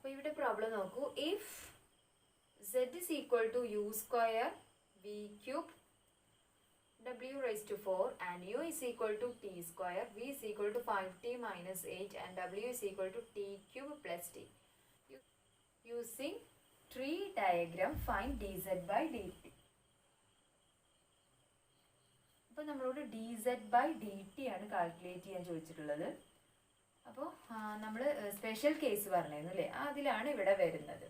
അപ്പോൾ ഇവിടെ പ്രോബ്ലം നോക്കൂ. If z is equal to u square v cube w raised to 4 and u is equal to t square, v is equal to 5t minus 8 and w is equal to t cube plus t. Using tree diagram find dz by dt. അപ്പോൾ നമ്മളോട് dz by dt ആണ് calculate ചെയ്യാൻ ചോദിച്ചിട്ടുള്ളത്. അപ്പോൾ നമ്മൾ special case പറഞ്ഞിരുന്നു അല്ലേ, അതിലാണ് ഇവിടെ വരുന്നത്.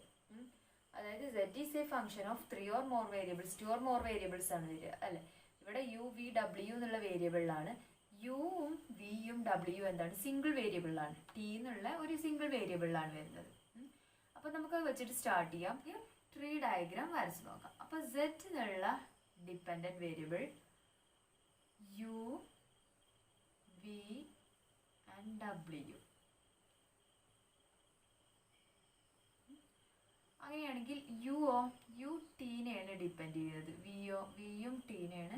അതായത് z is a function of 3 or more variables, 2 or more variables ആണ് വരിക അല്ലേ. ഇവിടെ u v w എന്നുള്ള വേരിയബിളാണ്. യുവും വിയും ഡബ്ല്യു എന്താണ്, സിംഗിൾ വേരിയബിളാണ്. ടി എന്നുള്ള ഒരു സിംഗിൾ വേരിയബിളാണ് വരുന്നത്. അപ്പോൾ നമുക്കത് വെച്ചിട്ട് സ്റ്റാർട്ട് ചെയ്യാം. ട്രീ ഡയഗ്രാം വരച്ച് നോക്കാം. അപ്പോൾ z എന്നുള്ള dependent variable u V and ഡബ്ല്യു. അങ്ങനെയാണെങ്കിൽ യു ടീനെയാണ് ഡിപ്പെൻഡ് ചെയ്യുന്നത്, വിയും ടീനെയാണ്,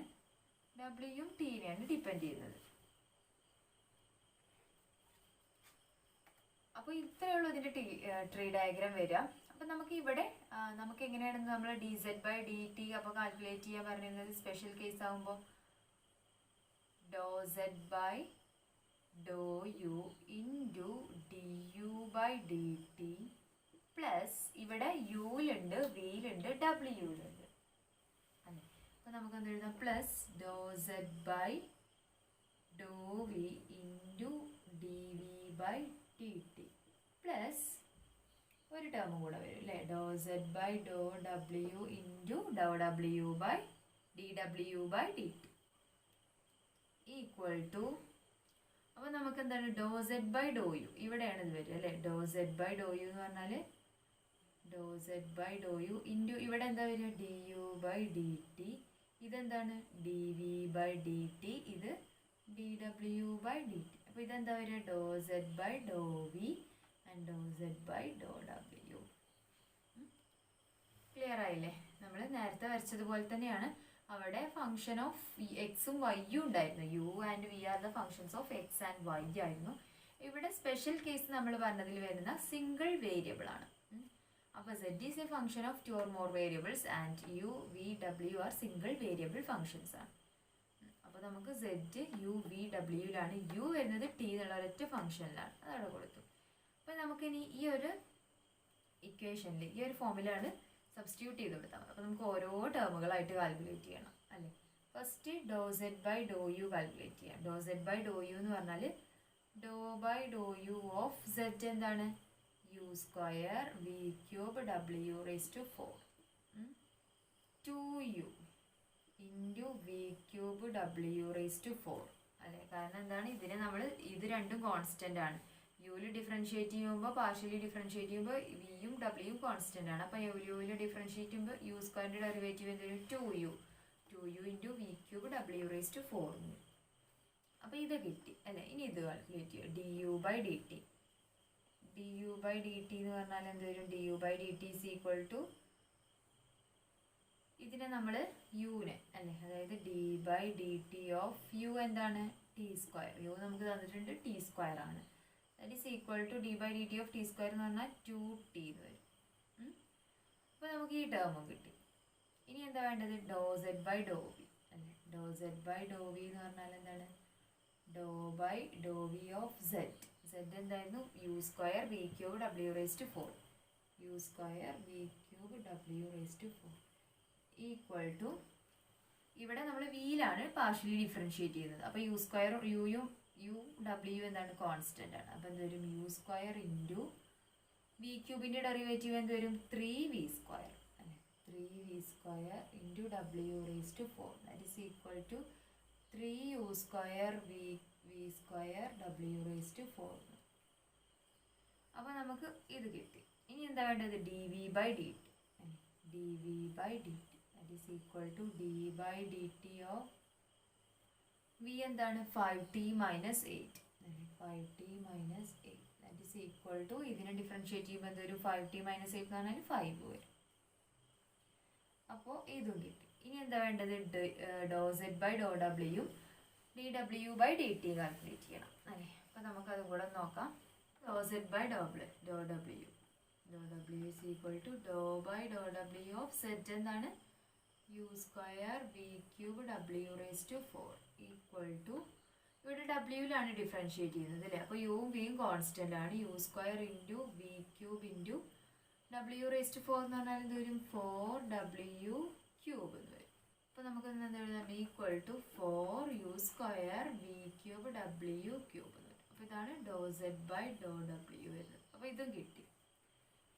ഡബ്ല്യുയും ടീനെയാണ് ഡിപ്പെൻഡ് ചെയ്യുന്നത്. അപ്പോൾ ഇത്രയുള്ളൂ ഇതിൻ്റെ ട്രീ ഡയഗ്രാം വരിക. അപ്പം നമുക്ക് ഇവിടെ നമുക്ക് എങ്ങനെയാണ് നമ്മൾ D z by D T അപ്പോൾ കാൽക്കുലേറ്റ് ചെയ്യാൻ പറഞ്ഞിരുന്നത്. സ്പെഷ്യൽ കേസ് ആകുമ്പോൾ ഡോ Z by doh U into D U by D T plus ഇവിടെ യുയിലുണ്ട്, വിയിലുണ്ട്, ഡബ്ല്യുയിലുണ്ട് അല്ലേ. അപ്പോൾ നമുക്ക് എന്ത് എഴുതാം, plus Dr Z by doh V into D V by D T plus ഒരു ടേമും കൂടെ വരും അല്ലേ, doh Z by Dr W into Dr W by D W by D T equal to. അപ്പോൾ നമുക്ക് എന്താണ് ഡോ സെഡ് ബൈ ഡോ യു, ഇവിടെയാണ് ഇത് വരിക അല്ലേ. Doh Z by doh U എന്ന് പറഞ്ഞാൽ doh Z by doh U into ഇവിടെ എന്താ വരിക, D U by D T. ഇതെന്താണ് D V by D T, ഇത് D W by D T. അപ്പോൾ ഇതെന്താ വരിക, doh Z by doh V and doh Z by Dr W. Clear ആയില്ലേ? നമ്മൾ നേരത്തെ വരച്ചതുപോലെ തന്നെയാണ്. അവിടെ ഫംഗ്ഷൻ ഓഫ് എക്സും വൈയും ഉണ്ടായിരുന്നു. U and v are the functions of x and y ആയിരുന്നു. ഇവിടെ സ്പെഷ്യൽ കേസ് നമ്മൾ പറഞ്ഞതിൽ വരുന്ന സിംഗിൾ വേരിയബിൾ ആണ്. അപ്പോൾ z is a function of 2 or more variables and u, v, w are single variable functions ആണ്. അപ്പോൾ നമുക്ക് z u v wയിലാണ്, u വരുന്നത് t എന്നുള്ള ഒരൊറ്റ ഫംഗ്ഷനിലാണ്, അതവിടെ കൊടുത്തു. അപ്പോൾ നമുക്കിനി ഈ ഒരു ഇക്വേഷനിൽ ഈ ഒരു ഫോമിലാണ് സബ്സ്റ്റിറ്റ്യൂട്ട് ചെയ്ത് കൊടുത്താൽ മതി. അപ്പോൾ നമുക്ക് ഓരോ ടേമുകളായിട്ട് കാൽക്കുലേറ്റ് ചെയ്യണം അല്ലേ. First doh Z by doh U calculate ചെയ്യാം. Doh Z by doh U എന്ന് പറഞ്ഞാൽ doh by doh U of z എന്താണ്, U square V cube W raise to 4 2u into V cube W raise to 4 അല്ലേ. കാരണം എന്താണ്, ഇതിനെ നമ്മൾ ഇത് രണ്ടും കോൺസ്റ്റൻ്റ് ആണ്. യുവിൽ ഡിഫറൻഷ്യേറ്റ് ചെയ്യുമ്പോൾ പാർഷ്യലി ഡിഫറൻഷ്യേറ്റ് ചെയ്യുമ്പോൾ വിയും ഡബ്ല്യുവും കോൺസ്റ്റൻ്റ് ആണ്. അപ്പോൾ യുവിൽ ഡിഫറൻഷ്യേറ്റ് ചെയ്യുമ്പോൾ യു സ്ക്വയറിൻ്റെ ഡെറിവേറ്റീവ് എന്തെങ്കിലും 2u into V cube W raise to 4. അപ്പോൾ ഇത് കിട്ടി അല്ലേ. ഇനി ഇത് കാൽക്കുലേറ്റ് ചെയ്യുക, d U by D T. D U by D T എന്ന് പറഞ്ഞാൽ എന്ത് വരും, d U by D t is equal to ഇതിനെ നമ്മൾ യുവിനെ അല്ലേ, അതായത് d by D T of U എന്താണ്, ടി സ്ക്വയർ. യു നമുക്ക് തന്നിട്ടുണ്ട് ടി സ്ക്വയർ ആണ്. That is equal to D by D T of t square എന്ന് പറഞ്ഞാൽ 2t എന്ന് വരും. അപ്പോൾ നമുക്ക് ഈ ടേമും കിട്ടി. ഇനി എന്താ വേണ്ടത്, doh Z by doh V അല്ലേ. Doh Z by doh V എന്ന് പറഞ്ഞാൽ എന്താണ്, doh by doh V of zed. Zed എന്തായിരുന്നു, U square V cube W raise to 4, U square V cube W raise to 4 equal to ഇവിടെ നമ്മൾ വിയിലാണ് partially differentiate ചെയ്യുന്നത്. അപ്പോൾ യു സ്ക്വയർ യു ഡബ്ല്യു എന്താണ്, കോൺസ്റ്റൻ്റ് ആണ്. അപ്പോൾ എന്ത് വരും, യു സ്ക്വയർ ഇൻറ്റു വി ക്യൂബിൻ്റെ ഡെറിവേറ്റീവ് എന്ത് വരും, 3v സ്ക്വയർ അല്ലേ. 3v square into W raise to 4 that is equal to 3u square V square W raise to 4. അപ്പോൾ നമുക്ക് ഇത് കിട്ടി. ഇനി എന്താ വേണ്ടത്, D V by D T അല്ലേ. D V by D T that is equal to D by D T of V എന്താണ്, 5t minus 8 അല്ലേ. 5t minus 8 that is equal to ഇതിനെ ഡിഫറൻഷ്യേറ്റ് ചെയ്യുമ്പോൾ എന്തൊരു 5t മൈനസ് 8 എന്ന് പറഞ്ഞാൽ 5 വരും. അപ്പോൾ ഇതും കിട്ടി. ഇനി എന്താ വേണ്ടത്, doh Z by Dr W D W by D T calculate ചെയ്യണം അല്ലേ. അപ്പോൾ നമുക്കതും കൂടെ നോക്കാം. Doh Z by Dr W doh W is equal to doh by Dr W of zed എന്താണ് U square V cube W raise to 4 equal to ഇവിടെ ഡബ്ല്യൂയിലാണ് differentiate ചെയ്യുന്നത് അല്ലേ. അപ്പോൾ യുവും വിയും കോൺസ്റ്റൻ്റ് ആണ്. U square into V cube into W raise to 4 എന്ന് പറഞ്ഞാൽ എന്ത് വരും 4w ക്യൂബ് എന്ന് വരും. അപ്പോൾ നമുക്ക് എന്താ എഴുതാം equal to 4u square V cube W cube എന്ന് വരും. അപ്പോൾ ഇതാണ് doh Z by Dr W വരുന്നത്. അപ്പോൾ ഇതും കിട്ടി.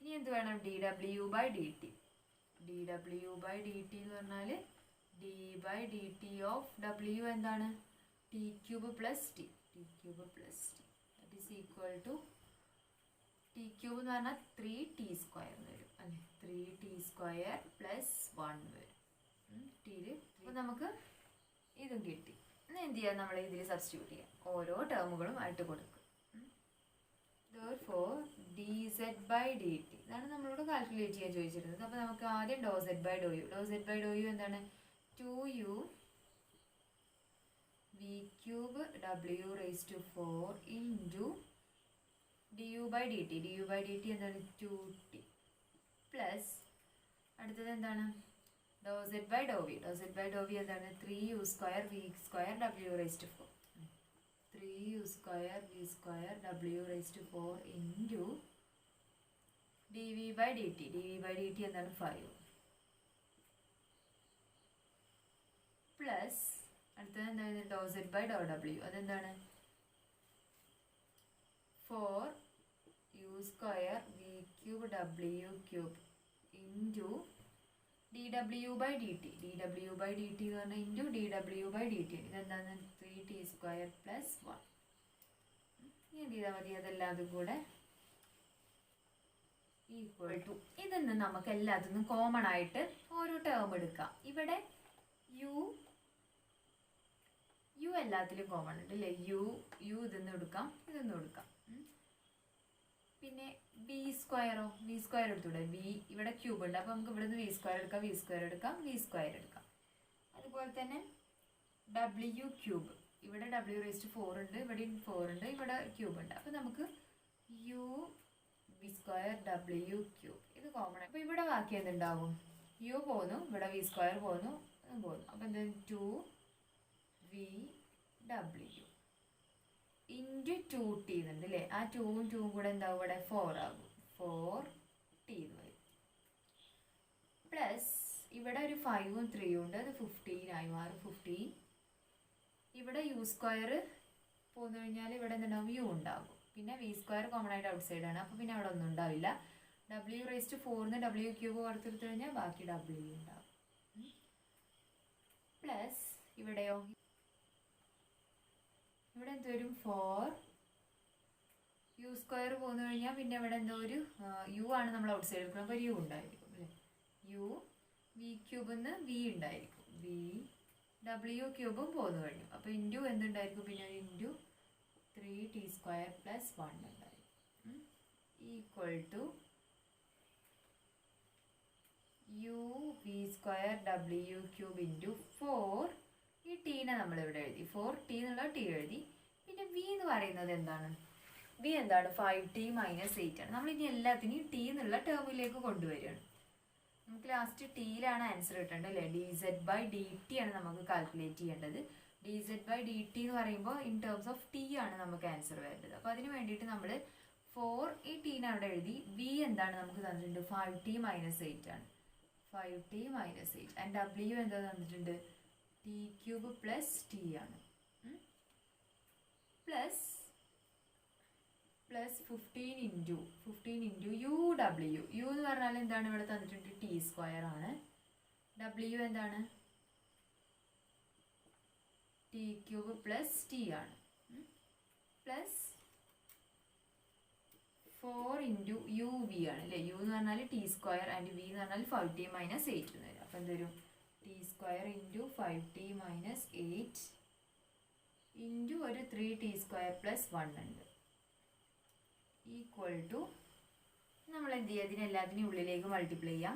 ഇനി എന്ത് വേണം D W by D T. D W by D T എന്ന് പറഞ്ഞാൽ D by D T of W എന്താണ് T cube plus T. T cube plus T that is equal to T cube എന്ന് പറഞ്ഞാൽ 3t സ്ക്വയർ വരും അല്ലേ. 3t square plus 1 വരും ടിയിൽ. അപ്പോൾ നമുക്ക് ഇതും കിട്ടി. എന്നാൽ എന്ത് ചെയ്യാം നമ്മൾ ഇതിൽ സബ്സ്റ്റിറ്റ്യൂട്ട് ചെയ്യാം. ഓരോ ടേമുകളും ആയിട്ട് കൊടുക്കും. therefore dz by dt ഇതാണ് നമ്മളോട് കാൽക്കുലേറ്റ് ചെയ്യാൻ ചോദിച്ചിരുന്നത്. അപ്പോൾ നമുക്ക് ആദ്യം doh Z by doh U. Doh Z by doh U എന്താണ് 2u V cube W raise to 4 into D U by D T. D U by D T എന്താണ് 2t plus അടുത്തത് എന്താണ് ഡോ Z by doh V. Doh Z by doh V എന്താണ് 3u square V square W raise to 4. 3u square V square W raise to 4 into D V by D T. D V by D T എന്താണ് 5 plus അടുത്തത് എന്താണ് ഡോ Z by Dr W അതെന്താണ് 4u square V cube W cube into D W by D T. D W by D T എന്ന് പറഞ്ഞാൽ into D W by D T ഇതെന്താണ് 3t square plus 1. ഇനി എന്ത് ചെയ്താൽ മതി അതെല്ലാതും കൂടെ ഈക്വൽ ടു ഇതെന്ന് നമുക്ക് എല്ലാത്തിനും കോമൺ ആയിട്ട് ഓരോ ടേം എടുക്കാം. ഇവിടെ യു എല്ലാത്തിലും കോമൺ ഉണ്ട് അല്ലേ. യു ഇതൊന്നും എടുക്കാം ഇതൊന്നും എടുക്കാം. പിന്നെ വി സ്ക്വയറോ വി സ്ക്വയർ എടുത്തൂടെ. വി ഇവിടെ ക്യൂബ് ഉണ്ട്. അപ്പോൾ നമുക്ക് ഇവിടെ നിന്ന് വി സ്ക്വയർ എടുക്കാം വി സ്ക്വയർ എടുക്കാം വി സ്ക്വയർ എടുക്കാം. അതുപോലെ തന്നെ ഡബ്ല്യു ക്യൂബ് ഇവിടെ ഡബ്ല്യു റേസ്റ്റ് 4 ഉണ്ട് ഇവിടെ 4 ഉണ്ട് ഇവിടെ ക്യൂബ് ഉണ്ട്. അപ്പോൾ നമുക്ക് യു വി സ്ക്വയർ ഡബ്ല്യു ക്യൂബ് ഇത് കോമൺ. അപ്പോൾ ഇവിടെ ബാക്കി എന്തുണ്ടാവും യു പോന്നു ഇവിടെ വി സ്ക്വയർ പോന്നു അപ്പോൾ എന്താ 2v ഡബ്ല്യു ഇൻറ്റു 2t എന്നുണ്ട് അല്ലേ. ആ 2ഉം 2ഉം കൂടെ എന്താവും ഇവിടെ 4 ആകും 4t എന്ന് വരും. പ്ലസ് ഇവിടെ ഒരു 5ഉം 3ഉം ഉണ്ട് അത് 15 ആയി മാറും 15. ഇവിടെ യു സ്ക്വയർ പോന്നു കഴിഞ്ഞാൽ ഇവിടെ എന്തുണ്ടാവും യു ഉണ്ടാകും. പിന്നെ വി സ്ക്വയർ കോമൺ ആയിട്ട് ഔട്ട് സൈഡ് ആണ്. അപ്പോൾ പിന്നെ അവിടെ ഒന്നും ഉണ്ടാവില്ല. ഡബ്ല്യു റേസ്റ്റ് 4 ഡബ്ല്യു ക്യൂബ് പുറത്തെടുത്ത് കഴിഞ്ഞാൽ ബാക്കി ഡബ്ല്യു ഉണ്ടാവും. പ്ലസ് ഇവിടെയോ ഇവിടെ എന്ത് വരും 4 യു സ്ക്വയർ പോന്നു കഴിഞ്ഞാൽ പിന്നെ ഇവിടെ എന്തോ ഒരു യു ആണ് നമ്മൾ ഔട്ട് സൈഡ് എടുക്കുന്നത്. അപ്പോൾ ഒരു യു ഉണ്ടായിരിക്കും അല്ലേ. യു വി ക്യൂബിൽ നിന്ന് വി ഉണ്ടായിരിക്കും. വി ഡബ്ല്യു ക്യൂബും പോന്നു കഴിഞ്ഞു. അപ്പോൾ ഇൻറ്റു എന്തുണ്ടായിരിക്കും പിന്നെ ഇൻറ്റു 3t സ്ക്വയർ പ്ലസ് 1 ഉണ്ടായിരിക്കും equal to u v square ഡബ്ല്യു ക്യൂബ് ഇൻറ്റു 4. ഈ ടീനെ നമ്മളിവിടെ എഴുതി 4t എന്നുള്ള ടി എഴുതി. പിന്നെ വി എന്ന് പറയുന്നത് എന്താണ് വി എന്താണ് 5t മൈനസ് 8 ആണ്. നമ്മളിനി എല്ലാത്തിനെയും ടി എന്നുള്ള ടേമിലേക്ക് കൊണ്ടുവരികയാണ്. നമുക്ക് ലാസ്റ്റ് ടിയിലാണ് ആൻസർ കിട്ടേണ്ടത് അല്ലേ. D z by D t ആണ് നമുക്ക് കാൽക്കുലേറ്റ് ചെയ്യേണ്ടത്. D z by D T എന്ന് പറയുമ്പോൾ ഇൻ ടേംസ് ഓഫ് ടി ആണ് നമുക്ക് ആൻസർ വരേണ്ടത്. അപ്പോൾ അതിന് വേണ്ടിയിട്ട് നമ്മൾ 4 ഈ ടീനെ അവിടെ എഴുതി. വി എന്താണ് നമുക്ക് തന്നിട്ടുണ്ട് 5t മൈനസ് 8 ആണ് 5t മൈനസ് 8. ആൻഡ് ഡബ്ല്യു എന്താ തന്നിട്ടുണ്ട് ടി ക്യൂബ് പ്ലസ് ടി ആണ് പ്ലസ് 15 ഇൻറ്റു യു ഡബ്ല്യു. യു എന്ന് പറഞ്ഞാൽ എന്താണ് ഇവിടെ തന്നിട്ടുണ്ട് ടി സ്ക്വയർ ആണ്. ഡബ്ല്യു എന്താണ് ടി ക്യൂബ് പ്ലസ് ടി ആണ് പ്ലസ് 4 ഇൻറ്റു യു വി ആണ് അല്ലേ. യു എന്ന് പറഞ്ഞാൽ ടി സ്ക്വയർ ആൻഡ് വി എന്ന് പറഞ്ഞാൽ 5t മൈനസ് 8 എന്ന് വരും. അപ്പോൾ എന്ത് വരും T square into 5t minus 8 into ഒരു 3t സ്ക്വയർ പ്ലസ് 1 ഉണ്ട് ഈക്വൽ ടു നമ്മൾ എന്ത് ചെയ്യുക ഇതിനെല്ലാത്തിനും ഉള്ളിലേക്ക് മൾട്ടിപ്ലൈ ചെയ്യാം.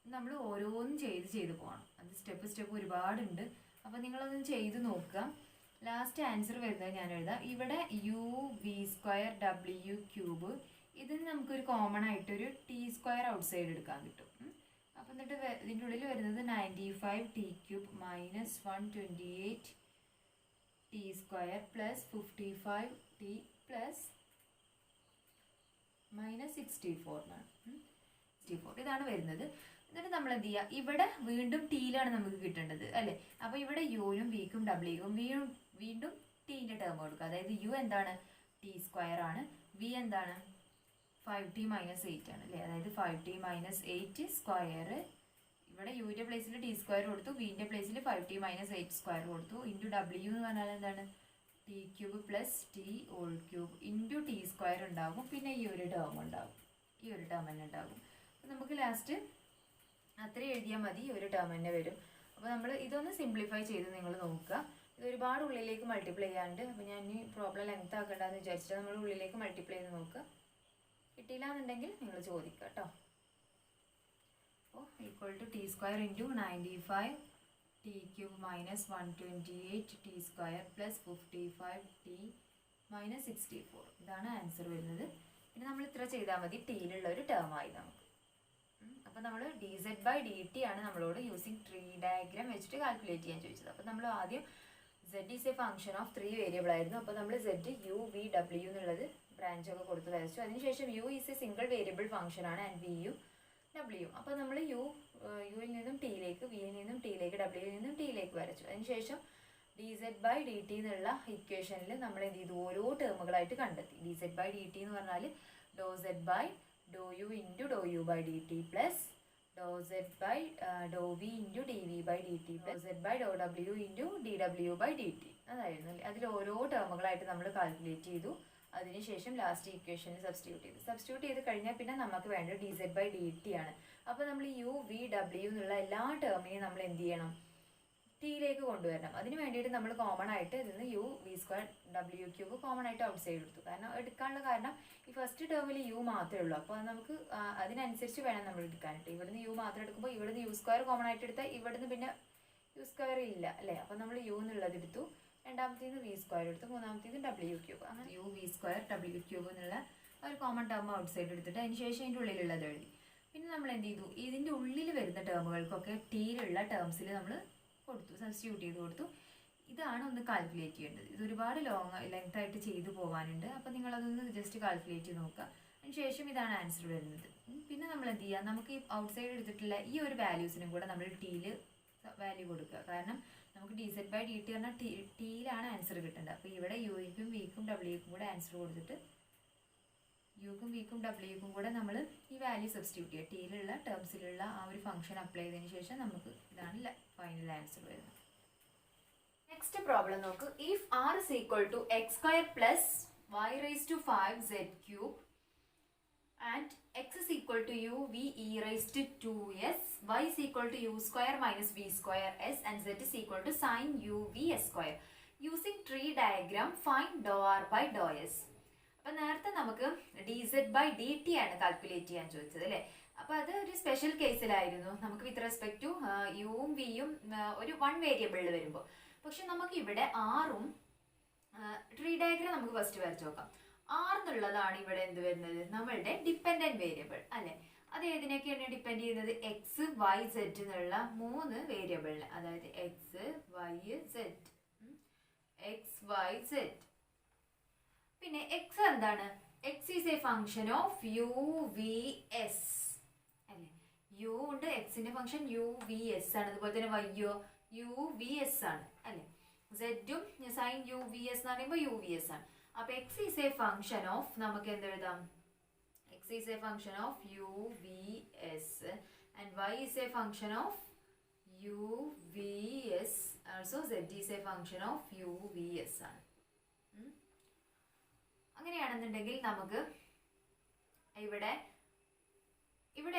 നമ്മൾ ഓരോന്നും ചെയ്ത് പോകണം. അത് സ്റ്റെപ്പ് ഒരുപാടുണ്ട്. അപ്പോൾ നിങ്ങളൊന്നും ചെയ്ത് നോക്കുക. ലാസ്റ്റ് ആൻസർ വരുന്നത് ഞാൻ എഴുതാം. ഇവിടെ യു വി സ്ക്വയർ ഡബ്ല്യു ക്യൂബ് ഇതിന് നമുക്കൊരു കോമൺ ആയിട്ടൊരു ടി സ്ക്വയർ ഔട്ട് സൈഡ് എടുക്കാൻ കിട്ടും. അപ്പം എന്നിട്ട് ഇതിൻ്റെ ഉള്ളിൽ വരുന്നത് 95t³ minus 128 T square plus 55t plus -64 എന്നാണ്. 64 ഇതാണ് വരുന്നത്. എന്നിട്ട് നമ്മൾ എന്ത് ചെയ്യുക, ഇവിടെ വീണ്ടും ടീയിലാണ് നമുക്ക് കിട്ടേണ്ടത് അല്ലേ. അപ്പോൾ ഇവിടെ യുനും വിക്കും ഡബ്ല്യുവും വീണ്ടും ടീൻ്റെ ടേം കൊടുക്കുക. അതായത് യു എന്താണ്, ടി സ്ക്വയർ ആണ്, വി എന്താണ് 5t - 8 ആണ് അല്ലേ. അതായത് 5t - 8 സ്ക്വയർ, ഇവിടെ യുവിൻ്റെ പ്ലേസിൽ ടി സ്ക്വയർ കൊടുത്തു, വിൻ്റെ പ്ലേസിൽ 5t - 8 സ്ക്വയർ കൊടുത്തു, ഇൻറ്റു ഡബ്ല്യു എന്ന് പറഞ്ഞാൽ എന്താണ് t³ plus t³ into T square ഉണ്ടാകും. പിന്നെ ഈ ഒരു ടേം ഉണ്ടാകും, ഈ ഒരു ടേം തന്നെ ഉണ്ടാകും. അപ്പോൾ നമുക്ക് ലാസ്റ്റ് അത്രയും എഴുതിയാൽ മതി, ഈ ഒരു ടേം തന്നെ വരും. അപ്പോൾ നമ്മൾ ഇതൊന്ന് സിംപ്ലിഫൈ ചെയ്ത് നിങ്ങൾ നോക്കുക. ഇത് ഒരുപാട് ഉള്ളിലേക്ക് മൾട്ടിപ്ലൈ ചെയ്യാണ്ട്, അപ്പോൾ ഞാൻ ഈ പ്രോബ്ലം ലെങ്ത് ആക്കണ്ടെന്ന് വിചാരിച്ചിട്ട് നമ്മൾ ഉള്ളിലേക്ക് മൾട്ടിപ്ലൈ ചെയ്ത് നോക്കുക. കിട്ടിയില്ല എന്നുണ്ടെങ്കിൽ നിങ്ങൾ ചോദിക്കുക കേട്ടോ. അപ്പോൾ equal to t square into 95t³ minus 128t square plus 55t minus 64 ഇതാണ് ആൻസർ വരുന്നത്. പിന്നെ നമ്മൾ ഇത്ര ചെയ്താൽ മതി, ടീയിലുള്ള ഒരു ടേം ആയി നമുക്ക്. അപ്പോൾ നമ്മൾ dz/dt ആണ് നമ്മളോട് യൂസിങ് ട്രീ ഡയഗ്രാം വെച്ചിട്ട് കാൽക്കുലേറ്റ് ചെയ്യാൻ ചോദിച്ചത്. അപ്പോൾ നമ്മൾ ആദ്യം z is a function of 3 variable ആയിരുന്നു. അപ്പോൾ നമ്മൾ z u v w എന്നുള്ളത് ബ്രാഞ്ചൊക്കെ കൊടുത്ത് വരച്ചു. അതിനുശേഷം u is A single variable function ആണ് ആൻഡ് v u w. അപ്പോൾ നമ്മൾ യുവിൽ നിന്നും ടിയിലേക്ക്, വിയിൽ നിന്നും ടിയിലേക്ക്, ഡബ്ല്യുവിൽ നിന്നും ടിയിലേക്ക് വരച്ചു. അതിനുശേഷം dz/dt എന്നുള്ള ഇക്വേഷനിൽ നമ്മൾ എന്ത് ചെയ്തു, ഓരോ ടേമുകളായിട്ട് കണ്ടെത്തി. dz/dt എന്ന് പറഞ്ഞാൽ ∂z/∂u × ∂u/dt plus ∂z/∂v × dv/dt plus z/∂w × dw/dt അതായിരുന്നു. അതിൽ ഓരോ ടേമുകളായിട്ട് നമ്മൾ കാൽക്കുലേറ്റ് ചെയ്തു. അതിനുശേഷം ലാസ്റ്റ് ഇക്വേഷനിൽ സബ്സ്റ്റിറ്റ്യൂട്ട് ചെയ്ത് കഴിഞ്ഞാൽ പിന്നെ നമുക്ക് വേണ്ടത് dz/dt ആണ്. അപ്പോൾ നമ്മൾ u v w എന്നുള്ള എല്ലാ ടേമിനെയും നമ്മൾ എന്ത് ചെയ്യണം, ടിയിലേക്ക് കൊണ്ടുവരണം. അതിന് വേണ്ടിയിട്ട് നമ്മൾ കോമൺ ആയിട്ട് ഇതിന് u v² w³ കോമൺ ആയിട്ട് ഔട്ട് സൈഡ് എടുത്തു. എടുക്കാനുള്ള കാരണം ഈ ഫസ്റ്റ് ടേമിൽ u മാത്രമേ ഉള്ളൂ. അപ്പോൾ നമുക്ക് അതിനനുസരിച്ച് വേണം നമ്മൾ എടുക്കാനായിട്ട്. ഇവിടുന്ന് u മാത്രം എടുക്കുമ്പോൾ ഇവിടുന്ന് u² കോമൺ ആയിട്ട് എടുത്താൽ ഇവിടുന്ന് പിന്നെ u² ഇല്ല അല്ലേ. അപ്പോൾ നമ്മൾ u എന്നുള്ളത് എടുത്തു, രണ്ടാമത്തേന്ന് v² എടുത്തു, മൂന്നാമത്തേന്ന് w³. അങ്ങനെ u v² w³ എന്നുള്ള ഒരു കോമൺ ടേം ഔട്ട് സൈഡ് എടുത്തിട്ട് അതിന് ശേഷം അതിൻ്റെ ഉള്ളിലുള്ളത് എഴുതി. പിന്നെ നമ്മൾ എന്ത് ചെയ്തു, ഇതിൻ്റെ ഉള്ളിൽ വരുന്ന ടേമുകൾക്കൊക്കെ ടീയിലുള്ള ടേംസിൽ നമ്മൾ കൊടുത്തു, സബ്സ്റ്റിറ്റ്യൂട്ട് ചെയ്ത് കൊടുത്തു. ഇതാണ് ഒന്ന് കാൽക്കുലേറ്റ് ചെയ്യേണ്ടത്. ഇത് ഒരുപാട് ലെങ്ത് ആയിട്ട് ചെയ്തു പോകാനുണ്ട്. അപ്പോൾ നിങ്ങളതൊന്ന് ജസ്റ്റ് കാൽക്കുലേറ്റ് ചെയ്ത് നോക്കുക. അതിനുശേഷം ഇതാണ് ആൻസർ വരുന്നത്. പിന്നെ നമ്മൾ എന്ത് ചെയ്യുക, നമുക്ക് ഈ ഔട്ട് സൈഡ് എടുത്തിട്ടുള്ള ഈ ഒരു വാല്യൂസിനും കൂടെ നമ്മൾ ടിയിൽ വാല്യൂ കൊടുക്കുക. കാരണം നമുക്ക് dz/dt പറഞ്ഞാൽ ടിയിലാണ് ആൻസർ കിട്ടേണ്ടത്. അപ്പോൾ ഇവിടെ യുക്കും വിക്കും ഡബ്ല്യുക്കും കൂടെ ആൻസർ കൊടുത്തിട്ട് യുക്കും വിക്കും ഡബ്ല്യുക്കും കൂടെ നമ്മൾ ഈ വാല്യൂ സബ്സ്റ്റിറ്റ്യൂട്ട് ചെയ്യുക. ടിയിലുള്ള ടേംസിലുള്ള ആ ഒരു ഫംഗ്ഷൻ അപ്ലൈ ചെയ്തതിന് ശേഷം നമുക്ക് ഇതാണ് ഫൈനൽ ആൻസർ വരുന്നത്. നെക്സ്റ്റ് പ്രോബ്ലം നോക്ക്. If r is equal to x² plus y⁵5z³ and x is equal to u v e⁻²s, y is equal to u² minus v²s and z is equal to sin u v s². Using tree diagram, find ∂r/∂s. അപ്പം നേരത്തെ നമുക്ക് dz/dt ആണ് calculate ചെയ്യാൻ ചോദിച്ചത് അല്ലേ. അപ്പോൾ അത് ഒരു സ്പെഷ്യൽ കേസിലായിരുന്നു, നമുക്ക് വിത്ത് റെസ്പെക്ട് ടു യുവും വിയും ഒരു 1 വേരിയബിളിൽ വരുമ്പോൾ. പക്ഷെ നമുക്ക് ഇവിടെ ആറും ട്രീ ഡയഗ്രാം നമുക്ക് ഫസ്റ്റ് വരച്ച് നോക്കാം. r എന്നുള്ളതാണ് ഇവിടെ എന്ത് വരുന്നത്, നമ്മളുടെ ഡിപ്പെൻഡന്റ് വേരിയബിൾ അല്ലെ. അത് ഏതിനൊക്കെയാണ് ഡിപ്പെൻഡ് ചെയ്യുന്നത്, എക്സ് വൈ സെഡ് എന്നുള്ള 3 വേരിയബിളിന്, അതായത് എക്സ് വൈ സെഡ്. പിന്നെ എക്സ് എന്താണ്, x is a function of U V s അല്ലെ. യു ഉണ്ട്, എക്സിന്റെ ഫംഗ്ഷൻ യു വി എസ് ആണ്. അതുപോലെ തന്നെ വൈയോ യു വി എസ് ആണ് അല്ലെ. സെഡും സൈൻ യു വി എസ് എന്ന് പറയുമ്പോൾ യു വി എസ് ആണ്. അപ്പൊ x is a function of, നമുക്ക് എന്ത് എഴുതാം, x is a function of U V s and y is a function of U V s. Also z is a function of U V S ആണ്. അങ്ങനെയാണെന്നുണ്ടെങ്കിൽ നമുക്ക് ഇവിടെ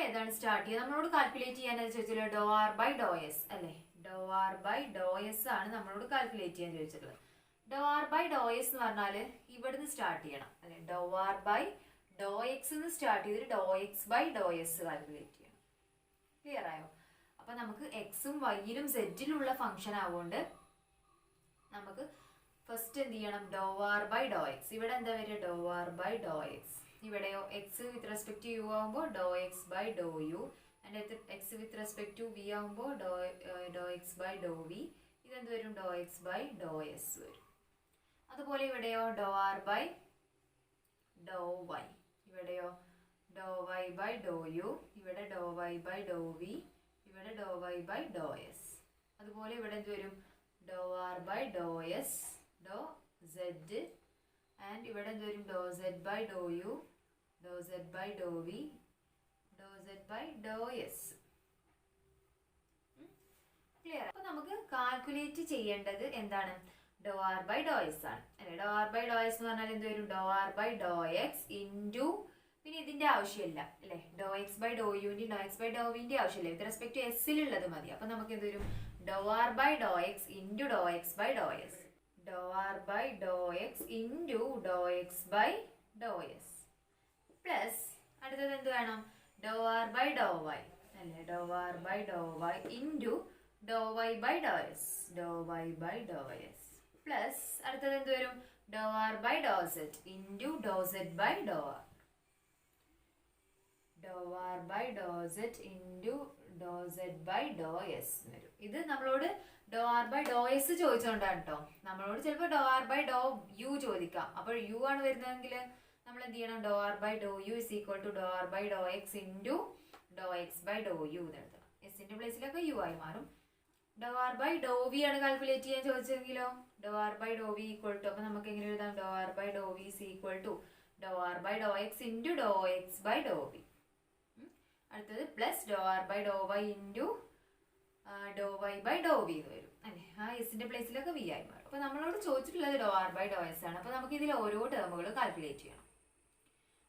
ഏതാണ് start ചെയ്യുക, നമ്മളോട് കാൽക്കുലേറ്റ് ചെയ്യാൻ ചോദിച്ചല്ലോ ∂r/∂s അല്ലെ. ∂r/∂s ആണ് നമ്മളോട് കാൽക്കുലേറ്റ് ചെയ്യാൻ ചോദിച്ചിട്ടുള്ളത്. ∂r/∂s എന്ന് പറഞ്ഞാൽ ഇവിടുന്ന് സ്റ്റാർട്ട് ചെയ്യണം അല്ലെ. ∂r/∂x എന്ന് സ്റ്റാർട്ട് ചെയ്തിട്ട് ∂x/∂s കാൽക്കുലേറ്റ് ചെയ്യണം. ക്ലിയർ ആയോ? അപ്പൊ നമുക്ക് എക്സും വൈയിലും സെഡിലുള്ള ഫംഗ്ഷൻ ആവുകൊണ്ട് നമുക്ക് ഫസ്റ്റ് എന്ത് ചെയ്യണം, ∂r/∂x. ഇവിടെ എന്താ വരിക, ∂r/∂x ഇവിടെയോ X with respect to U ആകുമ്പോൾ doh X by doh U, and X with respect to V ആകുമ്പോൾ doh X by doh V. ഇതെന്ത് വരും? Doh X by Dr S വരും. അതുപോലെ ഇവിടെയോ doh R by Dr Y, ഇവിടെയോ doh Y by doh U, ഇവിടെ doh Y by doh V, ഇവിടെ doh Y by Dr S. അതുപോലെ ഇവിടെ എന്ത് വരും? Doh R by Dr S Dr Z, and ഇവിടെ എന്ത് വരും? Doh Z by doh U, doh Z by doh V, doh Z by Dr S. Clear? അപ്പൊ നമുക്ക് കാൽക്കുലേറ്റ് ചെയ്യേണ്ടത് എന്താണ്? Doh R by Dr S ആണ് അല്ലെ. Doh R by Dr S എന്ന് പറഞ്ഞാൽ എന്ത് വരും? Doh R by Dr X into, പിന്നെ ഇതിന്റെ ആവശ്യമില്ല അല്ലെ, ഡോ എക്സ് ബൈ ഡോ യുവിന്റെ ഡോ എക്സ് ബൈ ഡോ വിന്റെ ആവശ്യമില്ല, വിത്ത് റെസ്പെക്ട് ടു എസ്സിലുള്ളത് മതി. അപ്പൊ നമുക്ക് എന്ത് വരും? Doh R by Dr X into doh X by Dr S, doh R by Dr X into doh X by Dr S, plus അടുത്തത് എന്ത് വേണം? Doh R by Dr Y അല്ലെ, doh R by Dr Y into doh Y by Dr S, doh Y by Dr S, plus അടുത്തത് എന്ത് വരും? Doh R by Dr zed into doh Z by doh R, doh R by Dr zed into doh Z by Dr S വരും. ഇത് നമ്മളോട് doh R by Dr S ചോദിച്ചുകൊണ്ടാണ് കേട്ടോ. നമ്മളോട് ചിലപ്പോൾ doh R by doh U ചോദിക്കാം. അപ്പോൾ U ആണ് വരുന്നതെങ്കിൽ നമ്മൾ എന്ത് ചെയ്യണം? Doh R by doh U is equal to dou R by Dr X into doh X by doh U എന്ന് എഴുതണം. എസിന്റെ പ്ലേസിലൊക്കെ യു ആയി മാറും. Doh R by doh V ആണ് കാൽക്കുലേറ്റ് ചെയ്യാൻ ചോദിച്ചെങ്കിലോ doh R by doh V equal to, അപ്പൊ നമുക്ക് എങ്ങനെ എഴുതാം? Doh R by doh V is equal to dou R by Dr X into doh X by doh V. അടുത്തത് plus dou R by Dr Y into doh Y by doh V എന്ന് വരും അല്ലെ. ആ എസിന്റെ പ്ലേസിലൊക്കെ V ആയി മാറും. അപ്പൊ നമ്മളോട് ചോദിച്ചിട്ടുള്ളത് doh R by Dr S ആണ്. അപ്പൊ നമുക്ക് ഇതിൽ ഓരോ ടേമുകൾ കാൽക്കുലേറ്റ് ചെയ്യണം.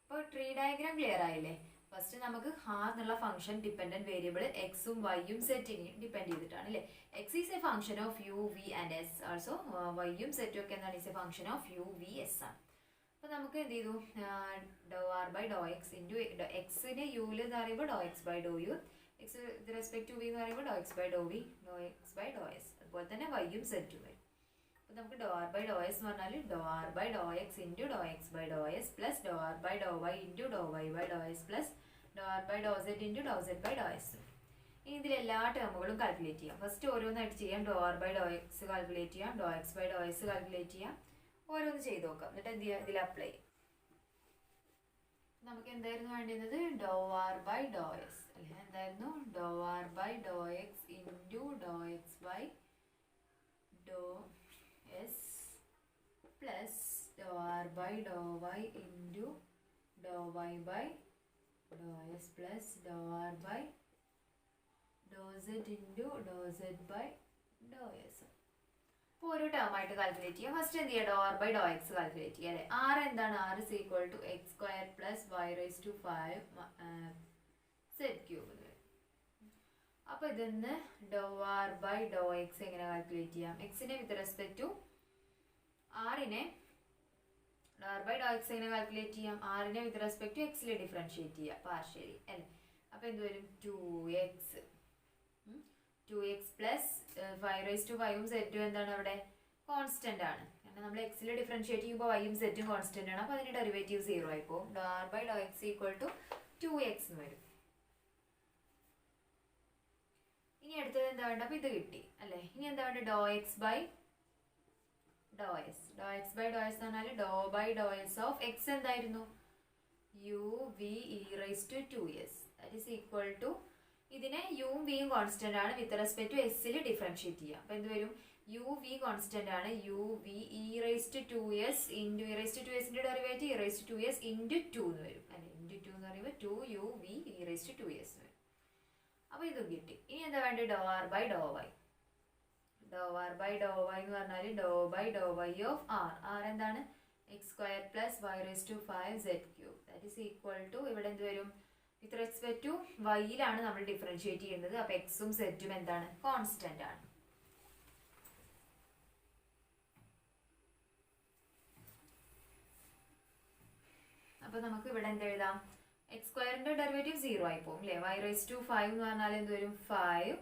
അപ്പോൾ ട്രീ ഡയഗ്രാം ക്ലിയർ ആയില്ലേ? ഫസ്റ്റ് നമുക്ക് ആർ എന്നുള്ള ഫംഗ്ഷൻ ഡിപെൻഡന്റ് വേരിയബിൾ എക്സും വൈയും സെറ്റിനെയും ഡിപെൻഡ് ചെയ്തിട്ടാണ് അല്ലേ. X is a function of U V and S, also വൈയും സെറ്റും ഒക്കെ എന്താണ്? Is a function of U V S ആണ്. അപ്പോൾ നമുക്ക് എന്ത് ചെയ്തു? Doh R by Dr X into എക്സിനെ യുവിൽ എന്ന് പറയുമ്പോൾ doh X by doh U, X with respect to V എന്ന് പറയുമ്പോൾ doh X by doh V, doh X by Dr S. അതുപോലെ തന്നെ വൈയും സെറ്റും വരും. അപ്പോൾ നമുക്ക് doh R by Dr S എന്ന് പറഞ്ഞാൽ doh R by Dr X into doh X by Dr S plus dou R by Dr Y into doh Y by Dr S plus dou R by Dr zed into doh Z by Dr S. ഇനി ഇതിലെല്ലാ ടേമുകളും calculate ചെയ്യാം. First ഓരോന്നായിട്ട് ചെയ്യാം. Doh R by Dr X calculate ചെയ്യാം, doh X by Dr S calculate ചെയ്യാം. ഓരോന്ന് ചെയ്ത് നോക്കാം. എന്നിട്ട് എന്ത് ചെയ്യാം? ഇതിൽ അപ്ലൈ ചെയ്യാം. നമുക്ക് എന്തായിരുന്നു വേണ്ടിയിരുന്നത്? Doh R by Dr S അല്ലെ. എന്തായിരുന്നു? Doh R by Dr X into doh X by Dr S plus dou R by Dr Y into doh Y by Dr S plus dou R by Dr zed into doh Z by Dr S. അപ്പോൾ ഓരോ term ആയിട്ട് calculate ചെയ്യാം. First എന്ത് ചെയ്യുക? Doh R by Dr X calculate ചെയ്യുക അല്ലേ. R എന്താണ്? R is equal to X square plus Y rice to 5 Z cube എന്ന് വരും. അപ്പോൾ ഇതിന്ന് ഡോ ആർ ബൈ ഡോ എക്സ് എങ്ങനെ കാൽക്കുലേറ്റ് ചെയ്യാം? എക്സിനെ വിത്ത് റെസ്പെക്ട് ടു ആറിനെ ഡോ ആർ ബൈ ഡോ എക്സ് എങ്ങനെ കാൽക്കുലേറ്റ് ചെയ്യാം? ആറിനെ വിത്ത് റെസ്പെക്ട് ടു എക്സിൽ ഡിഫറൻഷിയേറ്റ് ചെയ്യുക പാർഷ്യലി അല്ലേ. അപ്പോൾ എന്ത് വരും? 2x പ്ലസ് 5 റൈസ് ടു 5ഉം സെറ്റും എന്താണ്? അവിടെ കോൺസ്റ്റന്റ് ആണ്. കാരണം നമ്മൾ എക്സിൽ ഡിഫറൻഷിയേറ്റ് ചെയ്യുമ്പോൾ വൈയും സെറ്റും കോൺസ്റ്റന്റ് ആണ്. അപ്പോൾ അതിന്റെ ഡെറിവേറ്റീവ് 0 ആയി പോകും. Doh R by Dr X equal to 2x എന്ന് വരും. ഇനി അടുത്തത് എന്താ വേണ്ട? അപ്പോൾ ഇത് കിട്ടി അല്ലേ. ഇനി എന്താ വേണ്ട? Doh X by Dr S. Doh X by Dr S എന്ന് പറഞ്ഞാൽ doh by Dr S of X എന്തായിരുന്നു? U V E rice to 2s that is equal to, ഇതിനെ യുവും വിയും കോൺസ്റ്റന്റ് ആണ്, വിത്ത് റെസ്പെക്ട് ടു എസിൽ ഡിഫറൻഷിയേറ്റ് ചെയ്യാം. അപ്പോൾ എന്ത് വരും? യു വി കോൺസ്റ്റന്റ് ആണ്, U V E rice to 2s into E rice to 2sന്റെ derivative E rice to 2s into 2 എന്ന് വരും അല്ലെ. ഇൻറ്റു 2 എന്ന് പറയുമ്പോൾ 2 U V E rice to 2s എന്ന് വരും. അപ്പോൾ ഇതും കിട്ടി. ഇനി എന്താ വേണ്ടത്? Doh R by Dr Y. Doh R by Dr Y എന്ന് പറഞ്ഞാൽ doh by Dr Y of R. R എന്താണ്? X square plus Y rice to 5 Z cube that is equal to, ഇവിടെ എന്ത് വരും? വിത്ത് റെസ്പെക്ട് ടു വൈയിലാണ് നമ്മൾ differentiate ചെയ്യുന്നത്. അപ്പോൾ എക്സും സെറ്റും എന്താണ്? കോൺസ്റ്റന്റ് ആണ്. അപ്പോൾ നമുക്ക് ഇവിടെ എന്ത് എഴുതാം? എക്സ് സ്ക്വയറിന്റെ ഡെറിവേറ്റീവ് 0 ആയി പോകും അല്ലേ. വൈ റൈസ് ടു 5 എന്ന് പറഞ്ഞാൽ എന്ത് വരും? 5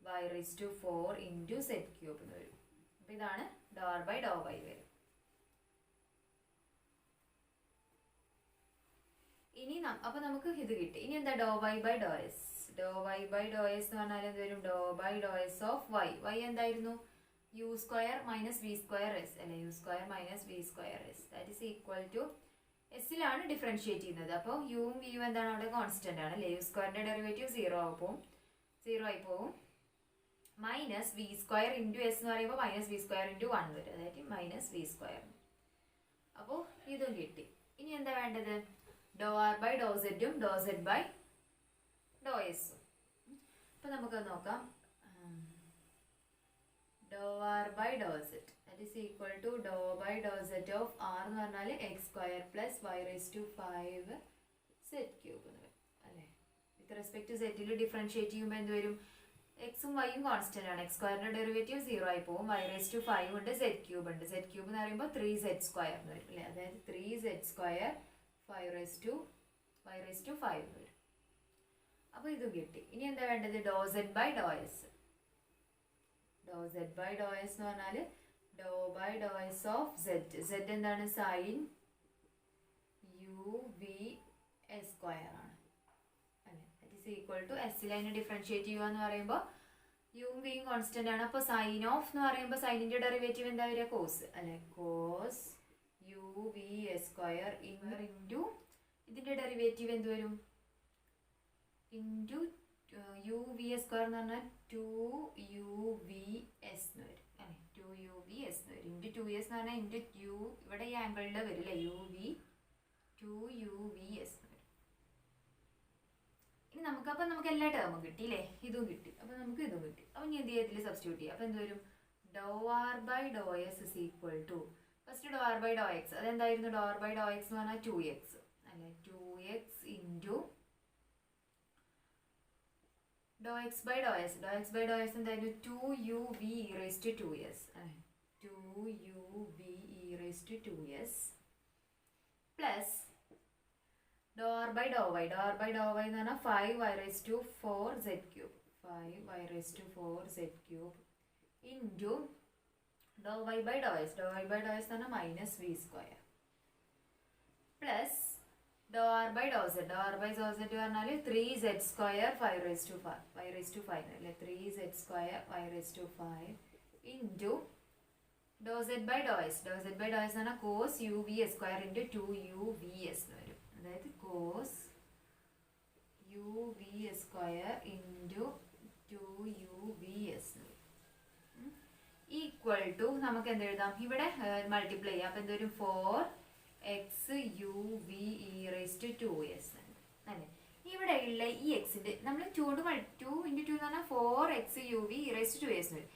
Y rice to 4 into zed cube എന്ന് വരും. അപ്പോൾ ഇതാണ് doh R by Dr Y വരും. ഇനി അപ്പോൾ നമുക്ക് ഇത് കിട്ടി. ഇനി എന്താ doh Y by Dr S. Doh Y by Dr S എന്ന് പറഞ്ഞാൽ എന്ത് വരും? Doh by Dr S of Y. Y എന്തായിരുന്നു? U square minus V square S അല്ലെ, U square minus V square S that is equal to എസ്സിലാണ് differentiate ചെയ്യുന്നത്. അപ്പോൾ യുവും വിയും എന്താണ്? അവിടെ കോൺസ്റ്റന്റ് ആണ് അല്ലേ. യു സ്ക്വയറിന്റെ ഡെറിവേറ്റീവ് 0 ആയി പോകും. Minus V square into s എന്ന് പറയുമ്പോൾ മൈനസ് വി സ്ക്വയർ ഇൻറ്റു 1 വരും, അതായത് മൈനസ് വി സ്ക്വയർ. അപ്പോൾ ഇതും കിട്ടി. ഇനി എന്താ വേണ്ടത്? ഡോ ആർ ബൈ ഡോ സെറ്റും ഡോ സെറ്റ് ബൈ ഡോ എസും. അപ്പം നമുക്ക് നോക്കാം. Doh R by Dr z that is equal to doh by Dr z of r എന്ന് പറഞ്ഞാൽ x square plus Y rice to 5 z cube എന്ന് വരും അല്ലേ. വിത്ത് റെസ്പെക്ട് ടു സെറ്റിൽ ഡിഫറൻഷിയേറ്റ് ചെയ്യുമ്പോൾ എന്ത് വരും? എക്സും വൈയും കോൺസ്റ്റന്റ് ആണ്. എക്സ് സ്ക്വയറിന്റെ ഡെറിവേറ്റീവ് 0 ആയി പോകും. വൈ റൈസ് ടു 5 ഉണ്ട്, സെറ്റ് ക്യൂബ് ഉണ്ട്. സെറ്റ് ക്യൂബ് എന്ന് പറയുമ്പോൾ 3z സ്ക്വയർ എന്ന് വരും അല്ലേ, അതായത് 3z സ്ക്വയർ 5 റൈസ് ടു 5 എന്ന് വരും. അപ്പോൾ ഇതും കിട്ടി. ഇനി എന്താ വേണ്ടത്? Doh z by Dr S. Dr z by Dr S എന്ന് പറഞ്ഞാൽ doh by Dr S of z. Z എന്താണ്? Sine u V s square ആണ് അല്ലേ. That is equal to s ലൈന് ഡിഫറൻഷിയേറ്റ് ചെയ്യുക എന്ന് പറയുമ്പോൾ യുവും വിയും കോൺസ്റ്റന്റ് ആണ്. അപ്പോൾ സൈൻ ഓഫ് എന്ന് പറയുമ്പോൾ സൈനിന്റെ ഡെറിവേറ്റീവ് എന്താ വരിക? കോസ് അല്ലെ. Cos u V s square into ഇതിന്റെ ഡെറിവേറ്റീവ് എന്ത് വരും? Into u V s square എന്ന് പറഞ്ഞാൽ 2uv(s) എന്ന് വരും അല്ലേ. 2uv(s) എന്ന് വരും. ഇൻറ്റു 2s എന്ന് പറഞ്ഞാൽ ഇൻറ്റു യു, ഇവിടെ ഈ ആംഗിളിൽ വരില്ലേ uvs എന്ന് വരും. ഇനി നമുക്ക് എല്ലാ ടേമും കിട്ടിയില്ലേ, ഇതും കിട്ടി. അപ്പോൾ നമുക്ക് ഇതും കിട്ടി. അപ്പോൾ ഇനി എന്ത് ഇതിൽ സബ്സ്റ്റിറ്റ്യൂട്ട് ചെയ്യാം. അപ്പോൾ എന്ത് വരും? Doh R by Dr s is equal to first doh R by Dr x. അതെന്തായിരുന്നു? Doh R by Dr x എന്ന് പറഞ്ഞാൽ 2x അല്ലെ. 2x into doh X by Dr S. Doh X by Dr s എന്തായിരുന്നു? 2uv(e)(2s) അല്ലെ. 2uv(e)(2s) plus dou R by Dr Y. Doh R by Dr Y എന്ന് പറഞ്ഞാൽ 5y4z³ 5y4z³ into doh Y by Dr S. Doh Y by Dr S എന്ന് പറഞ്ഞാൽ minus V square plus dou R by Dr z. ഡോ R by Dr z പറഞ്ഞാൽ 3z² 5 അല്ലേ. 3z² 5 into ഡോ z by Dr S. Dr z by Dr S എന്ന് പറഞ്ഞാൽ cos uv(s)² into 2uvs എന്ന് വരും, അതായത് കോസ് uv(s)² ഇൻറ്റു 2uvs എന്ന് വരും. ഈക്വൽ ടു നമുക്ക് എന്ത് എഴുതാം? ഇവിടെ മൾട്ടിപ്ലൈ ചെയ്യാം. അപ്പം എന്ത് വരും? 4xuv(e)(2s) അല്ലേ. ഇവിടെ ഉള്ള ഈ എക്സിന്റെ നമ്മൾ 2 × 2 എന്ന് പറഞ്ഞാൽ 4xuv(e)(2s) വരും.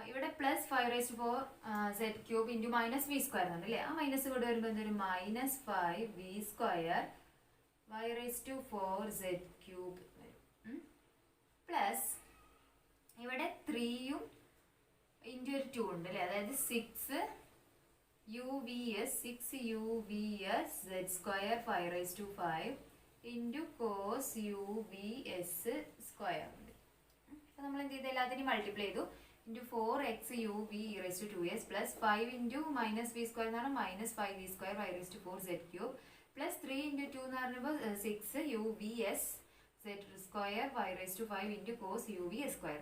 ഇവിടെ plus 5(4)z³ into minus V square ആണ് അല്ലേ. ആ മൈനസ് കൂടെ വരുമ്പോൾ എന്തൊരു? മൈനസ് 5v² y⁴z³ വരും. പ്ലസ് ഇവിടെ 3ഉം ഇൻറ്റു ഒരു 2 ഉണ്ട് അല്ലേ, അതായത് 6uvs(z²) 5 ഇൻറ്റു കോസ് uvs² ഉണ്ട്. അപ്പോൾ നമ്മൾ എന്ത് ചെയ്ത് എല്ലാത്തിനും മൾട്ടിപ്ലൈ ചെയ്തു. Into 4xuv(e)(2s) plus 5 into minus V square എന്ന് പറഞ്ഞാൽ minus 5v² y⁴z³ plus 3 into 2 എന്ന് പറയുമ്പോൾ 6uvs(z²) y⁵ into cos uvs².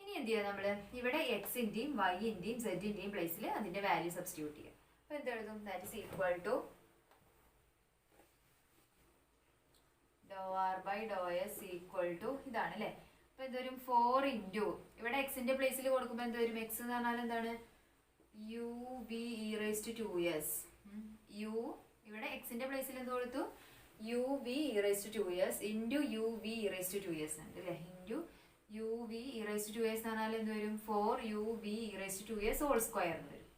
ഇനി എന്ത് ചെയ്യുക? നമ്മൾ ഇവിടെ എക്സിൻ്റെയും വൈൻ്റെയും സെഡിൻ്റെയും പ്ലേസിൽ അതിൻ്റെ വാല്യൂ സബ്സ്റ്റിറ്റ്യൂട്ട് ചെയ്യുക. അപ്പോൾ എന്ത് എഴുതും? That is equal to dou R by Dr s equal to ഇതാണ് അല്ലേ. അപ്പോൾ എന്ത് വരും? 4 ഇൻറ്റു ഇവിടെ എക്സിൻ്റെ പ്ലേസിൽ കൊടുക്കുമ്പോൾ എന്ത് വരും? എക്സ് എന്ന് പറഞ്ഞാൽ എന്താണ്? uv(e)(2s). യു ഇവിടെ എക്സിൻ്റെ പ്ലേസിൽ എന്ത് കൊടുത്തു? uv(e)(2s) ഇൻറ്റു uv(e)(2s) ഉണ്ട് അല്ലേ. ഇൻറ്റു uv(e)(2s) എന്ന് പറഞ്ഞാൽ എന്ത് വരും? 4uv(e)(2s) ഹോൾ സ്ക്വയർ എന്ന് വരും.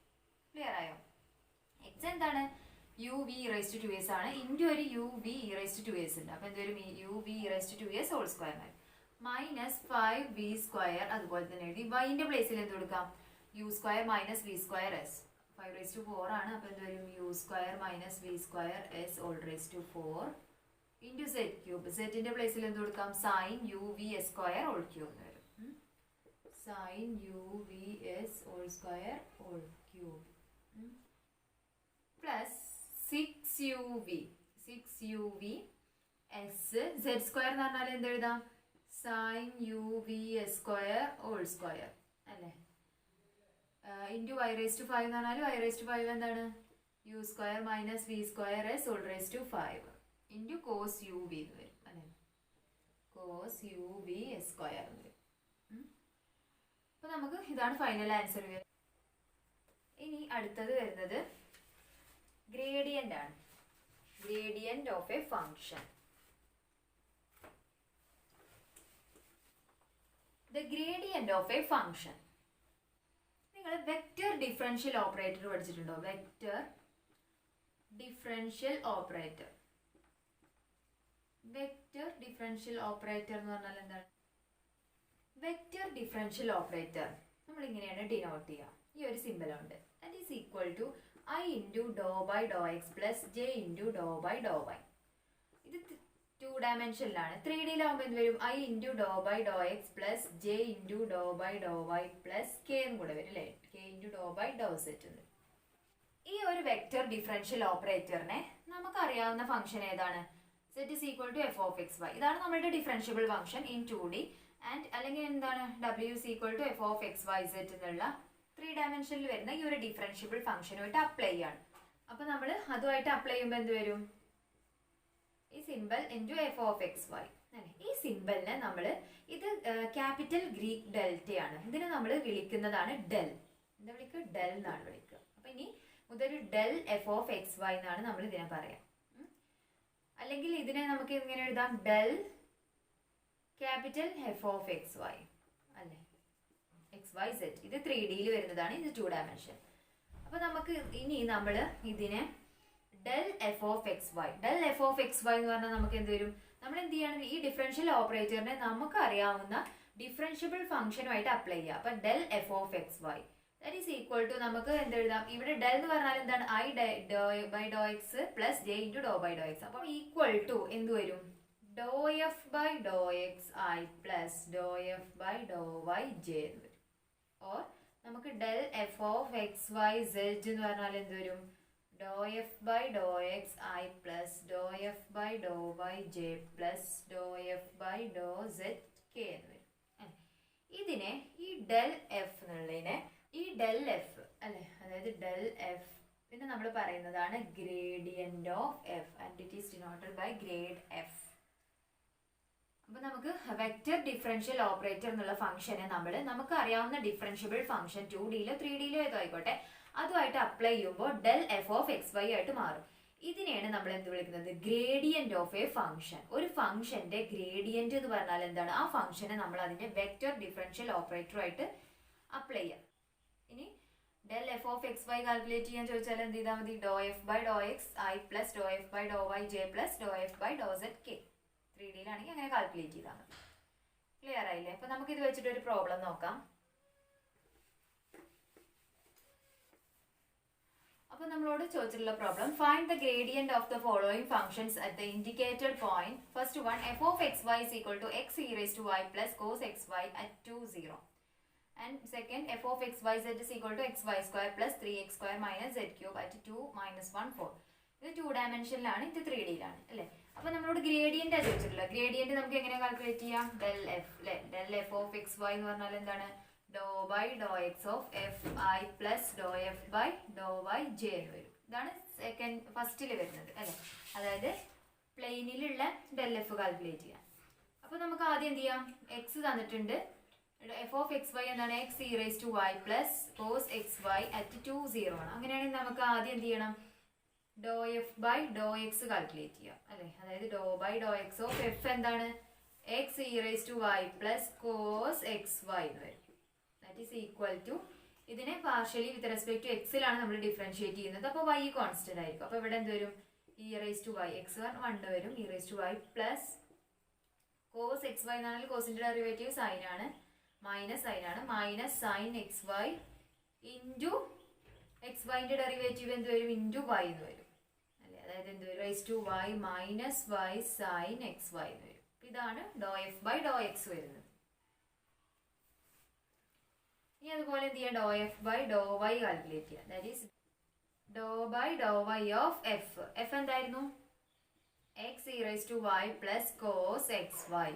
ക്ലിയർ ആയോ? എക്സ് എന്താണ്? uv(e)(2s) ആണ്. ഇൻറ്റു ഒരു uv(e)(2s) ഉണ്ട്. അപ്പോൾ എന്ത് വരും? uv(e)(2s) ഹോൾ സ്ക്വയർ ആണ്. മൈനസ് 5v² അതുപോലെ തന്നെ എഴുതി. വൈൻ്റെ പ്ലേസിൽ എന്ത് കൊടുക്കാം? u² മൈനസ് v²s 5⁴ ആണ്. അപ്പോൾ എന്ത് വരും? u² minus v²s all⁴ into z³ സെറ്റിൻ്റെ പ്ലേസിൽ എന്ത് കൊടുക്കാം? സൈൻ uvs² ഹോൾ ക്യൂബ് എന്ന് വരും. Sine uvs² whole cube plus 6uv 6uv s z square എന്ന് പറഞ്ഞാൽ എന്ത് എഴുതാം? Sine u V s square whole square അല്ലേ. ഇൻറ്റു വൈ റേസ് ടു 5 എന്ന് പറഞ്ഞാൽ വൈ റേസ് ടു 5 എന്താണ്? U square minus V square s whole raise to 5 into cos u v എന്ന് വരും അല്ലേ. Cos u V s square എന്ന് വരും. അപ്പോൾ നമുക്ക് ഇതാണ് ഫൈനൽ ആൻസർ. ഇനി അടുത്തത് വരുന്നത് ഗ്രേഡിയൻ്റ് ആണ്. Gradient of a function. The gradient of a function. നിങ്ങൾ വെക്റ്റർ ഡിഫറൻഷ്യൽ ഓപ്പറേറ്റർ പഠിച്ചിട്ടുണ്ടോ? Vector differential operator. Vector differential operator എന്ന് പറഞ്ഞാൽ എന്താണ്? വെക്റ്റർ ഡിഫറൻഷ്യൽ ഓപ്പറേറ്റർ നമ്മൾ ഇങ്ങനെയാണ് ഡിനോട്ട് ചെയ്യുക. ഈ ഒരു സിമ്പിൾ ഉണ്ട്. That is equal to i into Dr by Dr x plus j into Dr by Dr y. ഇത് 2 ഡയമെൻഷനിലാണ്. 3Dയിലാവുമ്പോൾ എന്ത് വരും? I into Dr by Dr x plus j into Dr by Dr y plus k എന്ന് കൂടെ വരും അല്ലേ. K into Dr by Dr z എന്ന്. ഈ ഒരു വെക്റ്റർ ഡിഫറൻഷ്യൽ ഓപ്പറേറ്ററിനെ നമുക്കറിയാവുന്ന ഫംഗ്ഷൻ ഏതാണ്? Z is equal to f of x y. ഇതാണ് നമ്മുടെ differentiable function in 2D. And അല്ലെങ്കിൽ എന്താണ്? ഡബ്ല്യു is equal to f of x y z എന്നുള്ള 3 ഡയമെൻഷനിൽ വരുന്ന ഈ ഒരു ഡിഫറൻഷ്യബിൾ ഫംഗ്ഷനുമായിട്ട് അപ്ലൈ ചെയ്യാണ്. അപ്പോൾ നമ്മൾ അതുമായിട്ട് അപ്ലൈ ചെയ്യുമ്പോൾ എന്ത് വരും? ഈ symbol into f of x y അല്ലേ. ഈ സിമ്പിളിനെ നമ്മൾ ഇത് ക്യാപിറ്റൽ ഗ്രീക്ക് ഡെൽറ്റയാണ്. ഇതിനെ നമ്മൾ വിളിക്കുന്നതാണ് ഡെൽ. എന്താ വിളിക്കുക? ഡെൽ എന്നാണ് വിളിക്കുക. അപ്പം ഇനി മുതൽ del f of x y എന്നാണ് നമ്മൾ ഇതിനെ പറയാം. അല്ലെങ്കിൽ ഇതിനെ നമുക്ക് ഇങ്ങനെ എഴുതാം del capital f of x y അല്ലേ. എക്സ് വൈ സെറ്റ് ഇത് 3Dയിൽ വരുന്നതാണ്. ഇത് 2 ഡയമെൻഷൻ. അപ്പോൾ നമുക്ക് ഇനി നമ്മൾ ഇതിനെ del f of x y. Del f of x y എന്ന് പറഞ്ഞാൽ നമുക്ക് എന്ത് വരും? നമ്മൾ എന്ത് ചെയ്യണം? ഈ ഡിഫറൻഷ്യൽ ഓപ്പറേറ്ററിനെ നമുക്ക് അറിയാവുന്ന ഡിഫറൻഷ്യബിൾ ഫംഗ്ഷനുമായിട്ട് അപ്ലൈ ചെയ്യുക. അപ്പം del f of x y that is equal to നമുക്ക് എന്ത് എഴുതാം? ഇവിടെ ഡെൽ എന്ന് പറഞ്ഞാൽ എന്താണ്? I doh by Dr x plus j into Dr by Dr x. അപ്പം ഈക്വൽ ടു എന്ത് വരും? Doh f by Dr x i plus Dr f by Dr y j എന്ന് വരും. ഓർ നമുക്ക് del f of x y z എന്ന് പറഞ്ഞാൽ എന്ത് വരും? Doh f by Dr x i plus Dr f by Dr y j plus Dr f by Dr z k എന്ന് വരും. ഇതിനെ ഈ ഡെൽ എഫ് എന്നുള്ളതിനെ ഈ ഡെൽ എഫ് അല്ലെ, അതായത് ഡെൽ എഫ് പിന്നെ നമ്മൾ പറയുന്നതാണ് gradient of f and it is denoted by grad f. അപ്പോൾ നമുക്ക് വെക്റ്റർ ഡിഫറൻഷ്യൽ ഓപ്പറേറ്റർ എന്നുള്ള ഫംഗ്ഷനെ നമുക്ക് അറിയാവുന്ന ഡിഫറൻഷ്യബിൾ ഫംഗ്ഷൻ 2Dയിലോ 3Dയിലോ ഏതോ ആയിക്കോട്ടെ അതുമായിട്ട് അപ്ലൈ ചെയ്യുമ്പോൾ del f of x y ആയിട്ട് മാറും. ഇതിനെയാണ് നമ്മൾ എന്ത് വിളിക്കുന്നത്? Gradient of a function. ഒരു ഫംഗ്ഷന്റെ ഗ്രേഡിയന്റ് എന്ന് പറഞ്ഞാൽ എന്താണ്? ആ ഫംഗ്ഷനെ നമ്മൾ അതിന്റെ വെക്റ്റർ ഡിഫറൻഷ്യൽ ഓപ്പറേറ്ററുമായിട്ട് അപ്ലൈ ചെയ്യാം. ഇനി del f of x y calculate ചെയ്യാൻ ചോദിച്ചാൽ എന്ത് ചെയ്താൽ മതി? Doh f by Dr x i plus Dr f by Dr y j plus Dr f by Dr z k. 3Dയിലാണെങ്കിൽ അങ്ങനെ കാൽക്കുലേറ്റ് ചെയ്താൽ മതി. ക്ലിയർ ആയില്ലേ? അപ്പൊ നമുക്ക് ഇത് വെച്ചിട്ട് ഒരു പ്രോബ്ലം നോക്കാം. അപ്പോൾ നമ്മളോട് ചോദിച്ചിട്ടുള്ള problem find the gradient of the following functions at the indicated point. First one f of x y is equal to x e raise to y plus cos x y at 2, 0. And second f of x y z is equal to x y square plus 3x square minus z cube at 2, -1, 4. ഇത് 2 ഡയമെൻഷനിലാണ്, ഇത് 3Dയിലാണ് അല്ലേ. അപ്പോൾ നമ്മളോട് gradient ചോദിച്ചിട്ടുള്ളത്. Gradient നമുക്ക് എങ്ങനെ calculate ചെയ്യാം? Del f അല്ലേ. Del f of x y എന്ന് പറഞ്ഞാൽ എന്താണ്? Doh by Dr x of f i plus Dr f by Dr y j എന്ന് വരും. ഇതാണ് ഫസ്റ്റിൽ വരുന്നത് അല്ലേ. അതായത് പ്ലെയിനിലുള്ള ഡെൽ എഫ് കാൽക്കുലേറ്റ് ചെയ്യാം. അപ്പോൾ നമുക്ക് ആദ്യം എന്ത് ചെയ്യാം? എക്സ് തന്നിട്ടുണ്ട്. എഫ് ഓഫ് എക്സ് വൈ എന്താണ്? X e raise to y plus cos x y at 2, 0 ആണ്. അങ്ങനെയാണെങ്കിൽ നമുക്ക് ആദ്യം എന്ത് ചെയ്യണം? Doh f by Dr X calculate ചെയ്യാം അല്ലേ. അതായത് doh by Dr x of f എന്താണ്? X e raise to y plus cos x y എന്ന് വരും. ദാറ്റ് ഈസ് ഈക്വൽ ടു ഇതിനെ പാർഷ്യലി വിത്ത് റെസ്പെക്ട് ടു എക്സിലാണ് നമ്മൾ ഡിഫറൻഷിയേറ്റ് ചെയ്യുന്നത്. അപ്പോൾ വൈ കോൺസ്റ്റന്റ് ആയിരിക്കും. അപ്പോൾ ഇവിടെ എന്ത് വരും? E raise to y x 1 വരും. E raise to y plus cos x y എന്നാണെങ്കിൽ കോസിന്റെ ഡെറിവേറ്റീവ് സൈൻ ആണ്, മൈനസ് സൈൻ ആണ്, minus sine x y into x വൈൻ്റെ ഡെറിവേറ്റീവ് എന്ത് വരും? ഇൻറ്റു വൈ എന്ന് വരും അല്ലേ. അതായത് എന്ത് വരും? Raise to y minus y sine x y എന്ന് വരും. ഇതാണ് doh f by Dr x വരുന്നത്. ഇനി അതുപോലെ എന്ത് ചെയ്യാം? Doh f by Dr y calculate ചെയ്യാം. That is doh by Dr Y of f. F എന്തായിരുന്നു? x e raised to y plus cos xy.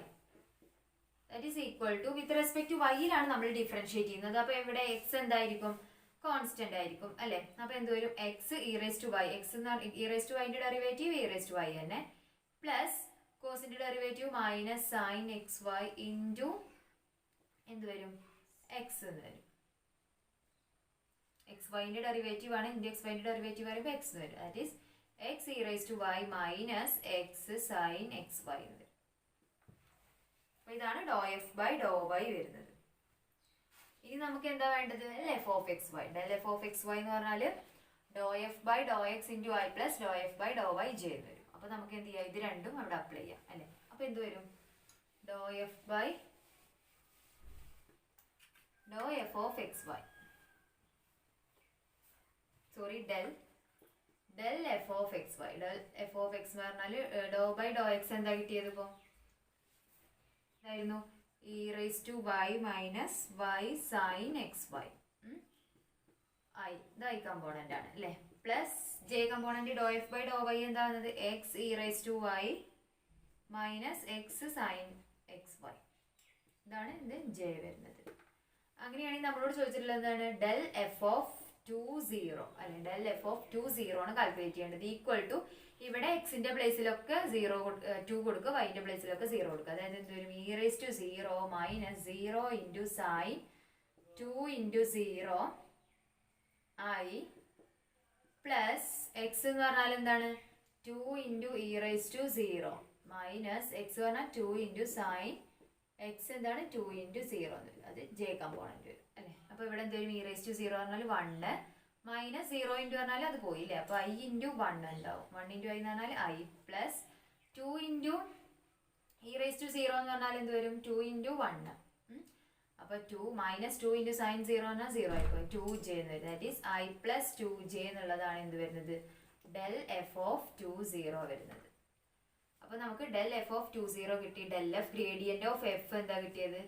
That is equal to, with respect to y യിലാണ് നമ്മൾ differentiate ചെയ്യുന്നത്. അപ്പോൾ ഇവിടെ x എന്തായിരിക്കും? Constant ആയിരിക്കും അല്ലേ? അപ്പോൾ എന്ത് വരും? x e raised to y, x എന്ന് പറഞ്ഞാൽ e raised to y ന്റെ derivative e raised to y തന്നെ, പ്ലസ് കോസിന്റെ derivative minus sine x y into എന്ത് വരും? എക്സ് എന്ന് വരും. എക്സ് വൈൻ്റെ ഡെറിവേറ്റീവ് ആണ്, ഇൻറ്റു എക്സ് വൈൻ്റെ ഡെറിവേറ്റീവ് വരുമ്പോൾ എക്സ് എന്ന് വരും. That is x e rice to y minus x sine x y എന്ന് വരും. അപ്പോൾ ഇതാണ് doh f by Dr y വരുന്നത്. ഇനി നമുക്ക് എന്താ വേണ്ടത്? F of x y. Del f of x y എന്ന് പറഞ്ഞാൽ doh f by Dr X into y plus Dr f by Dr y j എന്ന് വരും. അപ്പോൾ നമുക്ക് എന്ത് ചെയ്യാം? ഇത് രണ്ടും അവിടെ അപ്ലൈ ചെയ്യാം അല്ലേ? അപ്പോൾ എന്ത് വരും? Doh f by doh f of x y, sorry del f of x y. Del f of x എന്ന് പറഞ്ഞാൽ ഡോ ബൈ ഡോ എക്സ് എന്താ കിട്ടിയത്? ഇപ്പോൾ ഇതായിരുന്നു e rice to y minus y sine x y. ഇത് i component ആണ് അല്ലേ? Plus j component doe f by Dr y എന്താ വന്നത്? X e rice to y minus x sine x y. ഇതാണ് ഇത് ജെ വരുന്നത്. അങ്ങനെയാണെങ്കിൽ നമ്മളോട് ചോദിച്ചിട്ടുള്ളത് എന്താണ്? ഡെൽ എഫ് ഓഫ് 2 അല്ലെ? ഡെൽ എഫ് ഓഫ് 2 ആണ് കാൽക്കുലേറ്റ് ചെയ്യേണ്ടത്. ഈക്വൽ ടു ഇവിടെ എക്സിന്റെ പ്ലേസിലൊക്കെ 2 കൊടുക്കുക, വൈന്റെ പ്ലേസിലൊക്കെ 0 കൊടുക്കുക. അതായത് എന്ത് വരും? E rice to 0 minus 0 into sine 2 into 0 i plus x എന്ന് പറഞ്ഞാൽ എന്താണ്? 2 into E rice to 0 minus x പറഞ്ഞാൽ 2 ഇൻറ്റു സൈൻ എക്സ് എന്താണ്? 2 ഇൻറ്റു 0 എന്ന് വരും. അത് ജെ കമ്പോണന്റ് വരും അല്ലേ? അപ്പോൾ ഇവിടെ എന്ത് വരും? ഇ റൈസ് ടു 0 പറഞ്ഞാൽ 1 മൈനസ് 0 ഇൻറ്റു പറഞ്ഞാൽ അത് പോയില്ലേ? അപ്പോൾ ഐ ഇൻറ്റു 1 ഉണ്ടാവും. 1 ഇൻറ്റു ഐ എന്ന് പറഞ്ഞാൽ i plus 2 into E rice to 0 എന്ന് പറഞ്ഞാൽ എന്ത് വരും? 2 ഇൻറ്റു 1. അപ്പോൾ 2 മൈനസ് 2 ഇൻറ്റു സൈൻ 0 എന്നാൽ 0 ആയിപ്പോയി. 2j എന്ന് വരും. That is I plus 2j എന്നുള്ളതാണ് എന്ത് വരുന്നത്? ഡെൽ എഫ് ഓഫ് 20 വരുന്നത്. അപ്പോൾ നമുക്ക് ഡെൽ എഫ് ഓഫ് 20 കിട്ടി. Del f gradient of f എന്താ കിട്ടിയത്?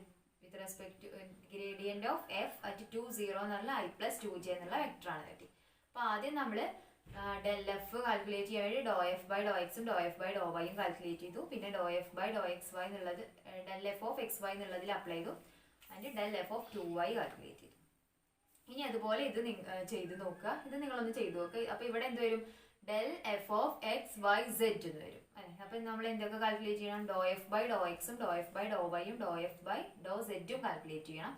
With respect to gradient of f at 20 എന്ന് പറഞ്ഞാൽ ഐ പ്ലസ് 2j എന്നുള്ള വെക്ടറാണ് കിട്ടി. അപ്പോൾ ആദ്യം നമ്മൾ ഡെൽ എഫ് കാൽക്കുലേറ്റ് ചെയ്യാൻ വേണ്ടി ഡോ എഫ് ബൈ ഡോ എക്സും ഡോ എഫ് ബൈ ഡോ വൈയും കാൽക്കുലേറ്റ് ചെയ്തു. പിന്നെ doh f by Dr x y എന്നുള്ളത് del f of x y എന്നുള്ളതിൽ അപ്ലൈ ചെയ്തു. അതിൻ്റെ del f of 2y calculate ചെയ്തു. ഇനി അതുപോലെ ഇത് ചെയ്ത് നോക്കുക. ഇത് നിങ്ങളൊന്ന് ചെയ്ത് നോക്കുക. അപ്പോൾ ഇവിടെ എന്ത് വരും? Del f of x y z എന്ന് വരും അല്ലേ? അപ്പം നമ്മൾ എന്തൊക്കെ കാൽക്കുലേറ്റ് ചെയ്യണം? ഡോ എഫ് ബൈ ഡോ എക്സും ഡോ എഫ് ബൈ ഡോ വൈയും ഡോ എഫ് ബൈ ഡോ സെഡും കാൽക്കുലേറ്റ് ചെയ്യണം.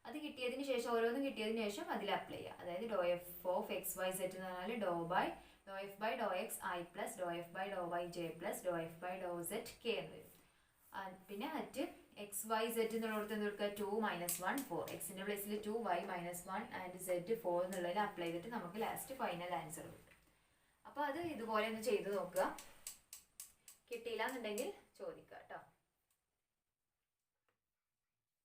അത് കിട്ടിയതിന് ശേഷം ഓരോന്നും കിട്ടിയതിന് ശേഷം അതിൽ അപ്ലൈ ചെയ്യുക. അതായത് doh f of x y z എന്ന് പറഞ്ഞാൽ doh f by Dr x i plus Dr f by Dr y j plus Dr f by Dr z k എന്ന് വരും. പിന്നെ മറ്റ് എക്സ് വൈ സെഡ് എന്നുള്ളടത്ത് എന്ത് കൊടുക്കുക? 2 മൈനസ് 1 4. എക്സിൻ്റെ പ്ലേസിൽ 2 വൈ മൈനസ് 1 ആൻഡ് സെഡ് 4 എന്നുള്ളതിൽ അപ്ലൈ ചെയ്തിട്ട് നമുക്ക് ലാസ്റ്റ് ഫൈനൽ ആൻസർ കിട്ടും. അപ്പോൾ അത് ഇതുപോലെ ഒന്ന് ചെയ്ത് നോക്കുക. കിട്ടിയില്ല എന്നുണ്ടെങ്കിൽ ചോദിക്കുക കേട്ടോ.